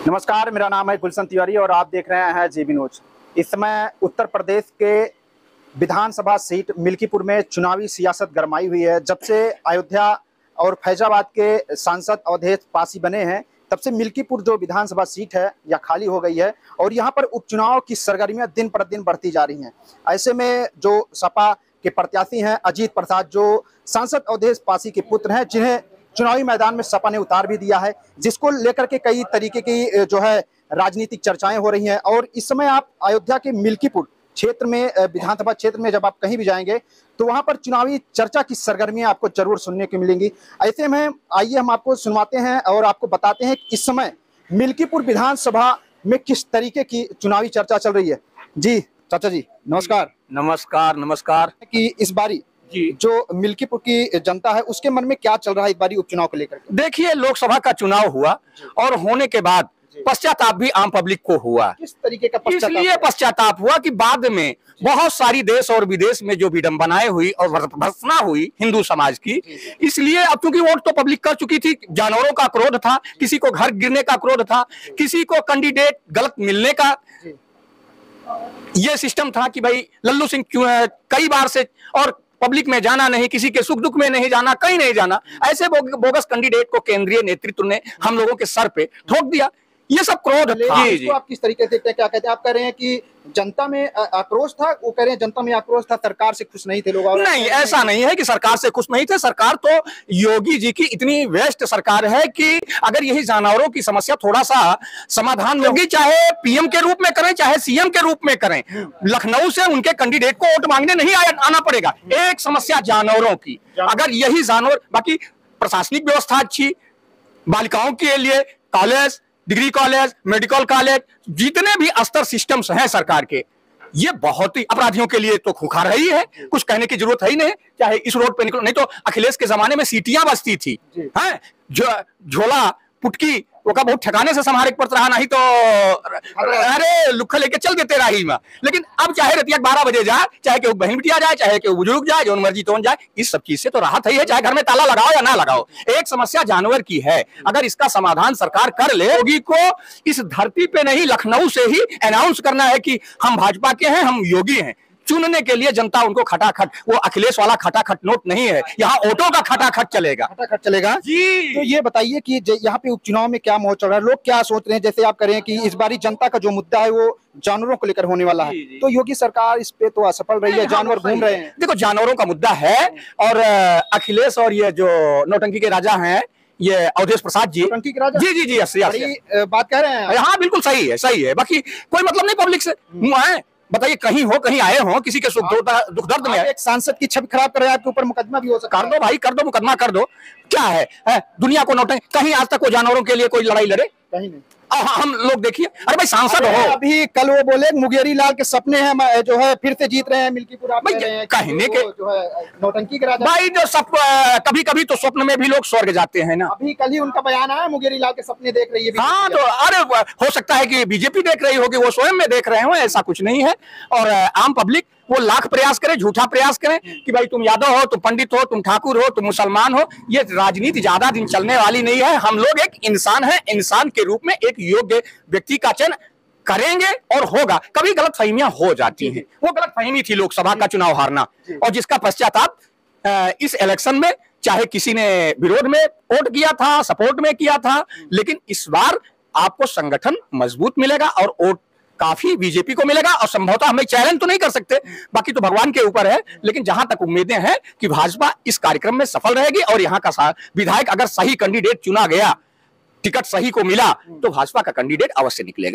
नमस्कार, मेरा नाम है गुलशन तिवारी और आप देख रहे हैं जेबी न्यूज। इस समय उत्तर प्रदेश के विधानसभा सीट मिल्कीपुर में चुनावी सियासत गरमाई हुई है। जब से अयोध्या और फैजाबाद के सांसद अवधेश पासी बने हैं, तब से मिल्कीपुर जो विधानसभा सीट है यह खाली हो गई है और यहाँ पर उपचुनाव की सरगर्मियां दिन प्रतिदिन बढ़ती जा रही हैं। ऐसे में जो सपा के प्रत्याशी हैं अजीत प्रसाद, जो सांसद अवधेश पासी के पुत्र हैं, जिन्हें चुनावी मैदान में सपा ने उतार भी दिया है, जिसको लेकर के कई तरीके की जो है राजनीतिक चर्चाएं हो रही हैं। और इस समय आप अयोध्या के मिल्कीपुर क्षेत्र में, विधानसभा क्षेत्र में जब आप कहीं भी जाएंगे तो वहां पर चुनावी चर्चा की सरगर्मियां आपको जरूर सुनने को मिलेंगी। ऐसे में आइए हम आपको सुनवाते हैं और आपको बताते हैं कि इस समय मिल्कीपुर विधानसभा में किस तरीके की चुनावी चर्चा चल रही है। जी चाचा जी नमस्कार। नमस्कार नमस्कार। कि इस बारी जो मिल्कीपुर की जनता है उसके मन में क्या चल रहा है इस बारी उपचुनाव को लेकर? देखिए, लोकसभा का चुनाव हुआ और होने के बाद पश्चाताप भी आम पब्लिक को हुआ। किस तरीके का पश्चाताप? इसलिए पश्चाताप हुआ कि बाद में बहुत सारी देश और विदेश में जो विडंबनाएं हुई और भर्त्सना हुई हिंदू समाज की, इसलिए अब चूंकि वोट तो पब्लिक कर चुकी थी, जानवरों का क्रोध था, किसी को घर गिरने का क्रोध था, किसी को कैंडिडेट गलत मिलने का यह सिस्टम था कि भाई लल्लू सिंह कई बार से, और पब्लिक में जाना नहीं, किसी के सुख दुख में नहीं जाना, कहीं नहीं जाना, ऐसे बोगस कैंडिडेट को केंद्रीय नेतृत्व ने हम लोगों के सर पे ठोक दिया। ये सब क्रोध था। इसको आप किस तरीके से क्या कहते हैं? आप कह रहे हैं कि जनता में आक्रोश था, वो कह रहे हैं जनता में आक्रोश था, सरकार से खुश नहीं थे लोग? नहीं, ऐसा नहीं है कि सरकार से खुश नहीं थे। सरकार तो योगी जी की इतनी व्यस्त सरकार है कि अगर यही जानवरों की समस्या थोड़ा सा समाधान होगी, चाहे पीएम के रूप में करें चाहे सीएम के रूप में करें, लखनऊ से उनके कैंडिडेट को वोट मांगने नहीं आना पड़ेगा। एक समस्या जानवरों की, अगर यही जानवर, बाकी प्रशासनिक व्यवस्था अच्छी, बालिकाओं के लिए college, degree college, medical college, जितने भी स्तर सिस्टम्स हैं सरकार के, ये बहुत ही अपराधियों के लिए तो खुखार ही है, कुछ कहने की जरूरत है ही नहीं। चाहे इस रोड पे निकलो, नहीं तो अखिलेश के जमाने में सीटियां बजती थी, हैं, झोला पुटकी वो का बहुत ठिकाने से संभारे पड़ता रहा, नहीं तो अरे लुक्खा लेके चल देते राही में। लेकिन अब चाहे रतिया 12 बजे जाए, चाहे केहू बहन बिटिया जाए, चाहे केहू बुजुर्ग जाए, जो मर्जी तो जाए, इस सब चीज से तो राहत है, चाहे घर में ताला लगाओ या ना लगाओ। एक समस्या जानवर की है, अगर इसका समाधान सरकार कर ले, योगी को इस धरती पे नहीं लखनऊ से ही अनाउंस करना है कि हम भाजपा के हैं, हम योगी हैं। चुनने के लिए जनता उनको खटाखट, वो अखिलेश वाला खटाखट नोट नहीं है, यहाँ ऑटो का खटाखट चलेगा। खटाखट चलेगा जी। तो ये बताइए कि यहाँ पे उपचुनाव में क्या माहौल चल रहा है, लोग क्या सोच रहे हैं? जैसे आप कह रहे हैं कि इस बारी जनता का जो मुद्दा है वो जानवरों को लेकर होने वाला है, तो योगी सरकार इस पे तो असफल रही है, जानवर घूम रहे हैं। देखो, जानवरों का मुद्दा है और अखिलेश और ये जो नौटंकी के राजा हैं, ये अवधेश प्रसाद जी, नौटंकी के राजा, जी जी जी, बात कह रहे हैं। हाँ बिल्कुल सही है, सही है। बाकी कोई मतलब नहीं पब्लिक से, बताइए, कहीं हो, कहीं आए हो, किसी के सुख दुख दर्द में एक सांसद की छवि खराब कर रहे हैं, आपके ऊपर मुकदमा भी हो सकता है। कर दो भाई, कर दो, मुकदमा कर दो, क्या है दुनिया को नोट। कहीं आज तक वो जानवरों के लिए कोई लड़ाई लड़े? कहीं नहीं। हम लोग देखिए, अरे भाई सांसद हो, अभी कल वो बोले मुंगेरी लाल के सपने हैं जो है फिर से जीत रहे हैं मिल्कीपुर। आप कह रहे हैं कहने के जो है नौटंकी के राजा भाई, जो सब कभी कभी तो स्वप्न में भी लोग स्वर्ग जाते हैं ना। अभी कल ही उनका बयान आया, मुंगेरी लाल के सपने देख रही है। हाँ, तो अरे हो सकता है कि बीजेपी देख रही होगी, वो स्वयं में देख रहे हो, ऐसा कुछ नहीं है। और आम पब्लिक वो लाख प्रयास करे, झूठा प्रयास करें कि भाई तुम यादव हो, तुम पंडित हो, तुम ठाकुर हो, तुम मुसलमान हो, ये राजनीति ज्यादा दिन चलने वाली नहीं है। हम लोग एक इंसान है, इंसान के रूप में एक योग्य व्यक्ति का चयन करेंगे और होगा। कभी गलतफहमियां हो जाती हैं, वो गलतफहमी थी लोकसभा का चुनाव हारना, और जिसका पश्चाताप इस इलेक्शन में चाहे किसी ने विरोध में वोट किया था, सपोर्ट में किया था, लेकिन इस बार आपको संगठन मजबूत मिलेगा और वोट काफी बीजेपी को मिलेगा। और संभवतः हमें चैलेंज तो नहीं कर सकते, बाकी तो भगवान के ऊपर है, लेकिन जहां तक उम्मीदें हैं कि भाजपा इस कार्यक्रम में सफल रहेगी और यहाँ का विधायक अगर सही कैंडिडेट चुना गया, टिकट सही को मिला, तो भाजपा का कैंडिडेट अवश्य निकलेगा।